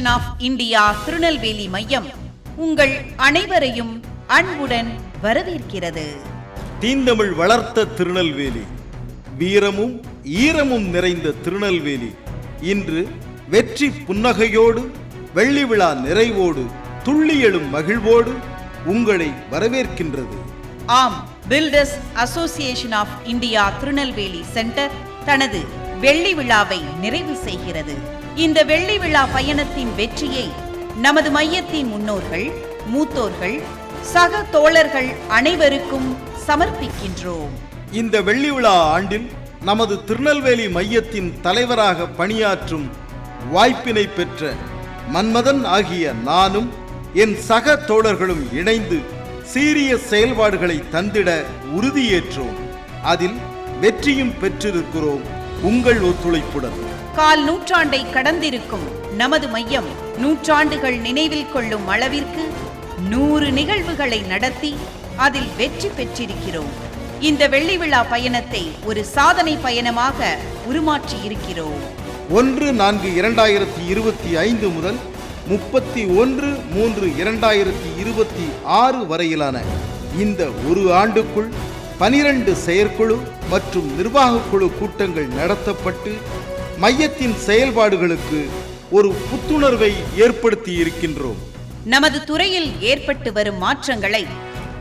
Association of India Tirunelveli மையம் உங்கள் அனைவரையும் அன்புடன் வரவேற்கிறது. தீந்தமிழ் வளர்த்த திருநெல்வேலி, வீரமும் ஈரமும் நிறைந்த திருநெல்வேலி இன்று வெற்றி புன்னகையோடு, வெள்ளி விழா நிறைவோடு, துள்ளி எழும் மகிழ்வோடு உங்களை வரவேற்கின்றது. ஆம், builders association of India Tirunelveli centre தனது வெள்ளி விழாவை நிறைவு செய்கிறது. இந்த வெள்ளி விழா பயணத்தின் வெற்றியை நமது மையத்தின் முன்னோர்கள், மூத்தோர்கள், சக தோழர்கள் அனைவருக்கும் சமர்ப்பிக்கின்றோம். இந்த வெள்ளி விழா ஆண்டில் நமது திருநெல்வேலி மையத்தின் தலைவராக பணியாற்றும் வாய்ப்பினை பெற்ற மன்மதன் ஆகிய நானும் என் சக தோழர்களும் இணைந்து சீரிய செயல்பாடுகளை தந்திட உறுதியேற்றோம். அதில் வெற்றியும் பெற்றிருக்கிறோம் உங்கள் ஒத்துழைப்புடன். கால் நூற்றாண்டை கடந்திருக்கும் நமது மையம் நூற்றாண்டுகள் நினைவில் கொள்ளும் அளவிற்கு 100 நிகழ்வுகளை நடத்தி அதில் வெற்றி பெற்றிருக்கிறோம். இந்த வெள்ளி விழா பயணத்தை ஒரு சாதனை பயணமாக உருமாற்றி இருக்கிறோம். 1/4/2025 முதல் 31/3/2026 வரையிலான இந்த ஒரு ஆண்டுக்குள் 12 செயற்குழு மற்றும் நிர்வாக குழு கூட்டங்கள் நடத்தப்பட்டு மையத்தின் செயல்பாடுகளுக்கு ஒரு புத்துணர்வை ஏற்படுத்தி இருக்கின்றோம். நமது துறையில் ஏற்பட்டு வரும் மாற்றங்களை,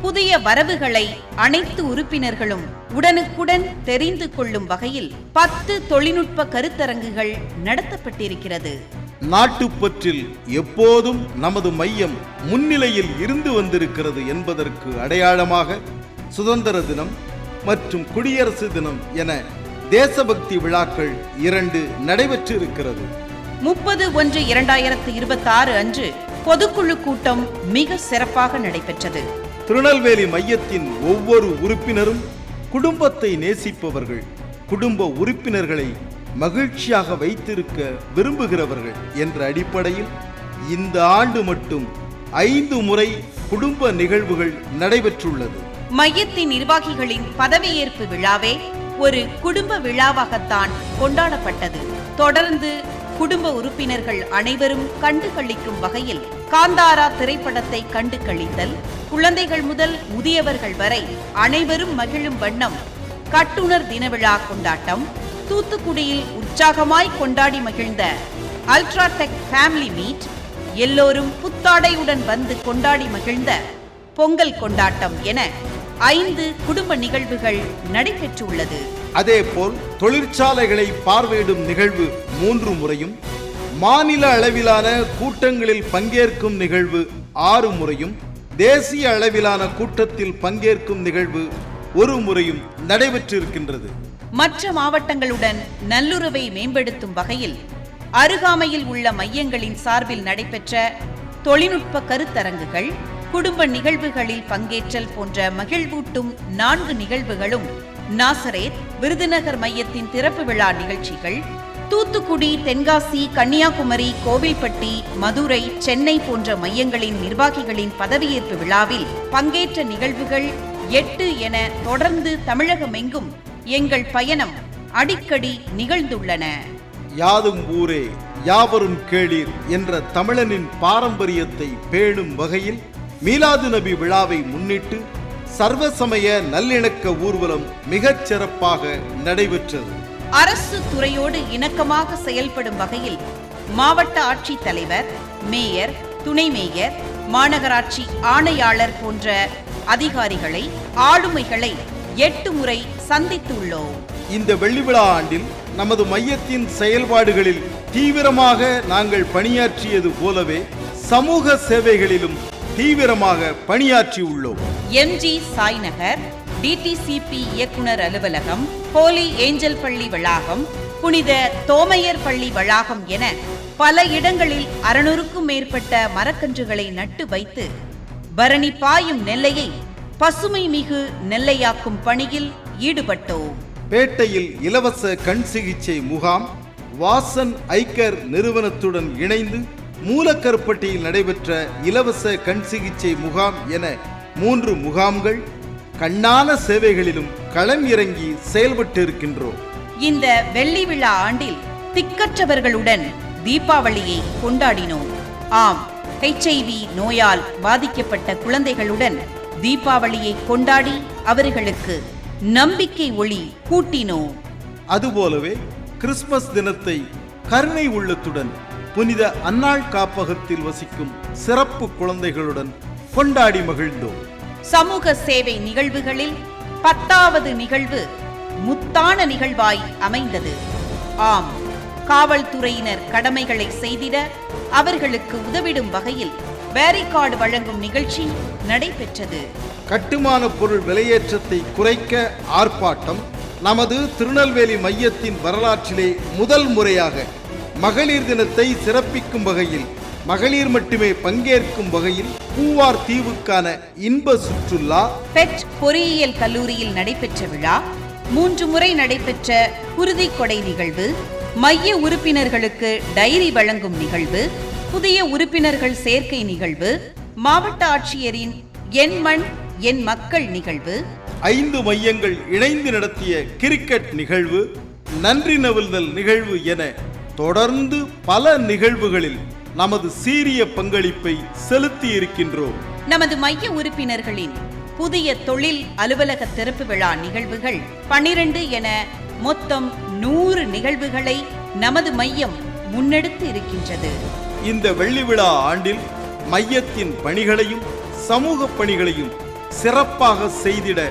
புதிய வரவுகளை அனைத்து உறுப்பினர்களும் உடனுக்குடன் தெரிந்து கொள்ளும் வகையில் 10 தொழில்நுட்ப கருத்தரங்குகள் நடத்தப்பட்டிருக்கிறது. நாட்டுப்பற்றில் எப்போதும் நமது மையம் முன்னிலையில் இருந்து வந்திருக்கிறது என்பதற்கு அடையாளமாக சுதந்திர தினம் மற்றும் குடியரசு தினம் என தேசபக்தி விழாக்கள் 2 நடைபெற்றிருக்கிறது. 30/1/2026 அன்று பொதுக்குழு கூட்டம் மிக சிறப்பாக நடைபெற்றது. திருநெல்வேலி மையத்தின் ஒவ்வொரு உறுப்பினரும் குடும்பத்தை நேசிப்பவர்கள், குடும்ப உறுப்பினர்களை மகிழ்ச்சியாக வைத்திருக்க விரும்புகிறவர்கள் என்ற அடிப்படையில் இந்த ஆண்டு மட்டும் 5 முறை குடும்ப நிகழ்வுகள் நடைபெற்றுள்ளது. மையத்தின் நிர்வாகிகளின் பதவியேற்பு விழாவே ஒரு குடும்ப விழாவாகத்தான் கொண்டாடப்பட்டது. தொடர்ந்து குடும்ப உறுப்பினர்கள் அனைவரும் கண்டு களிக்கும் வகையில் காந்தாரா திரைப்படத்தை கண்டு களித்தல், குழந்தைகள் முதல் முதியவர்கள் வரை அனைவரும் மகிழும் வண்ணம் கட்டுனர் தின விழா கொண்டாட்டம், தூத்துக்குடியில் உற்சாகமாய் கொண்டாடி மகிழ்ந்த அல்ட்ராடெக் ஃபேமிலி மீட், எல்லோரும் புத்தாடையுடன் வந்து கொண்டாடி மகிழ்ந்த பொங்கல் கொண்டாட்டம் என 5 குடும்ப நிகழ்வுகள் நடைபெற்றுள்ளது. அதேபோல் தொழிற்சாலைகளை பார்வையிடும் நிகழ்வு 3 முறையும், மாநில அளவிலான கூட்டங்களில் பங்கேற்கும் நிகழ்வு 6 முறையும், தேசிய அளவிலான கூட்டத்தில் பங்கேற்கும் நிகழ்வு 1 முறையும் நடைபெற்றிருக்கின்றது. மற்ற மாவட்டங்களுடன் நல்லுறவை மேம்படுத்தும் வகையில் அருகாமையில் உள்ள மையங்களின் சார்பில் நடைபெற்ற தொழில்நுட்ப கருத்தரங்குகள், குடும்ப நிகழ்வுகளில் பங்கேற்றல் போன்ற மகிழ்வூட்டும் 4 நிகழ்வுகளும், நாசரேத் விருதுநகர் மையத்தின் திறப்பு விழா நிகழ்ச்சிகள், தூத்துக்குடி, தென்காசி, கன்னியாகுமரி, கோவில்பட்டி, மதுரை, சென்னை போன்ற மையங்களின் நிர்வாகிகளின் பதவியேற்பு விழாவில் பங்கேற்ற நிகழ்வுகள் 8 என தொடர்ந்து தமிழகமெங்கும் எங்கள் பயணம் அடிக்கடி நிகழ்ந்துள்ளன. யாதும் ஊரே யாவரும் கேளீர் என்ற தமிழனின் பாரம்பரியத்தை பேணும் வகையில் மீலாது நபி விழாவை முன்னிட்டு சர்வசமய நல்லிணக்க ஊர்வலம் மிகச் சிறப்பாக நடைபெற்றது. அரசு துறையோடு இணக்கமாக செயல்படும் வகையில் மாவட்ட ஆட்சித் தலைவர், மேயர், துணை மேயர், மாநகராட்சி ஆணையாளர் போன்ற அதிகாரிகளை, ஆளுமைகளை 8 முறை சந்தித்துள்ளோம். இந்த வெள்ளி விழா ஆண்டில் நமது மையத்தின் செயல்பாடுகளில் தீவிரமாக நாங்கள் பணியாற்றியது போலவே சமூக சேவைகளிலும் தீவிரமாக பணியாற்றி உள்ளோம். எம்ஜி சாய்நகர், டிடிசிபி இயக்குனர் அலுவலகம், ஹோலி ஏஞ்சல் பள்ளி வளாகம், புனித தோமையர் பள்ளி வளாகம் என பல இடங்களில் 600க்கும் மேற்பட்ட மரக்கன்றுகளை நட்டு வைத்து பரணி பாயும் நெல்லையை பசுமை மிகு நெல்லையாக்கும் பணியில் ஈடுபட்டோம். பேட்டையில் இலவச கண் சிகிச்சை முகாம், வாசன் ஐக்கர் நிறுவனத்துடன் இணைந்து மூலக்கருப்பட்டியில் நடைபெற்ற இலவச கண் சிகிச்சை முகாம் என 3 முகாம்கள், கண்ணான சேவைகளிலும் களம் இறங்கி செயல்பட்டு இருக்கின்றோம். இந்த வெள்ளி விழா ஆண்டில் திக்கற்றவர்களுடன் தீபாவளியை கொண்டாடினோம். ஆம், HIV நோயால் பாதிக்கப்பட்ட குழந்தைகளுடன் தீபாவளியை கொண்டாடி அவர்களுக்கு நம்பிக்கை ஒளி கூட்டினோம். அதுபோலவே கிறிஸ்துமஸ் தினத்தை கருணை உள்ளத்துடன் புனித அன்னாள் காப்பகத்தில் வசிக்கும் சிறப்பு குழந்தைகளுடன் கொண்டாடி மகிழ்ந்தோம். சமூக சேவை நிகழ்வுகளில் 10வது நிகழ்வு முத்தான நிகழ்வாய் அமைந்தது. ஆம், காவல்துறையினர் கடமைகளை செய்திட அவர்களுக்கு உதவிடும் வகையில் பேரிகார்டு வழங்கும் நிகழ்ச்சி நடைபெற்றது. கட்டுமான பொருள் விலையேற்றத்தை குறைக்க ஆர்ப்பாட்டம். நமது திருநெல்வேலி மையத்தின் வரலாற்றிலே முதல் முறையாக மகளிர் தினத்தை சிறப்பிக்கும் வகையில், மகளிர் மட்டுமே பங்கேற்கும் வகையில் பூவார் தீவுக்கான இன்ப சுற்றுலா. பெட் பொறியியல் கல்லூரியில் நடைபெற்ற விழா, 3 முறை நடைபெற்ற குருதி கொடை நிகழ்வு, மைய உறுப்பினர்களுக்கு டைரி வழங்கும் நிகழ்வு, புதிய உறுப்பினர்கள் சேர்க்கை நிகழ்வு, மாவட்ட ஆட்சியரின் என் மண் என் மக்கள் நிகழ்வு, 5 மையங்கள் இணைந்து நடத்திய கிரிக்கெட் நிகழ்வு, நன்றி நவிழ்தல் நிகழ்வு என தொடர்ந்து பல நிகழ்வுகளில் நமது சீரிய பங்களிப்பை செலுத்தி இருக்கின்றோம். நமது மைய உறுப்பினர்களின் புதிய தொழில் அலுவலக திறப்பு விழா நிகழ்வுகள் 12 என மொத்தம் 100 நிகழ்வுகளை நமது மையம் முன்னெடுத்து இருக்கின்றது. இந்த வெள்ளி விழா ஆண்டில் மையத்தின் பணிகளையும் சமூக பணிகளையும் சிறப்பாக செய்திட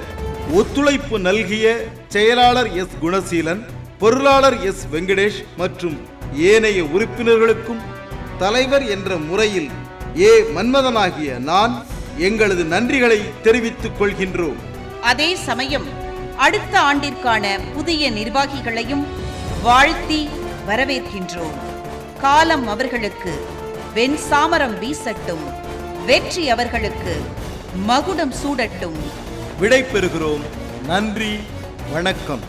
ஒத்துழைப்பு நல்கிய செயலாளர் எஸ். குணசீலன், பொருளாளர் எஸ். வெங்கடேஷ் மற்றும் ஏனைய உறுப்பினர்களுக்கும் தலைவர் என்ற முறையில் மன்மதனாகிய நான் எங்களது நன்றிகளை தெரிவித்துக் கொள்கின்றோம். அதே சமயம் அடுத்த ஆண்டிற்கான புதிய நிர்வாகிகளையும் வாழ்த்தி வரவேற்கின்றோம். காலம் அவர்களுக்கு வெண்சாமரம் வீசட்டும், வெற்றி அவர்களுக்கு மகுடம் சூடட்டும். விடை பெறுகிறோம். நன்றி, வணக்கம்.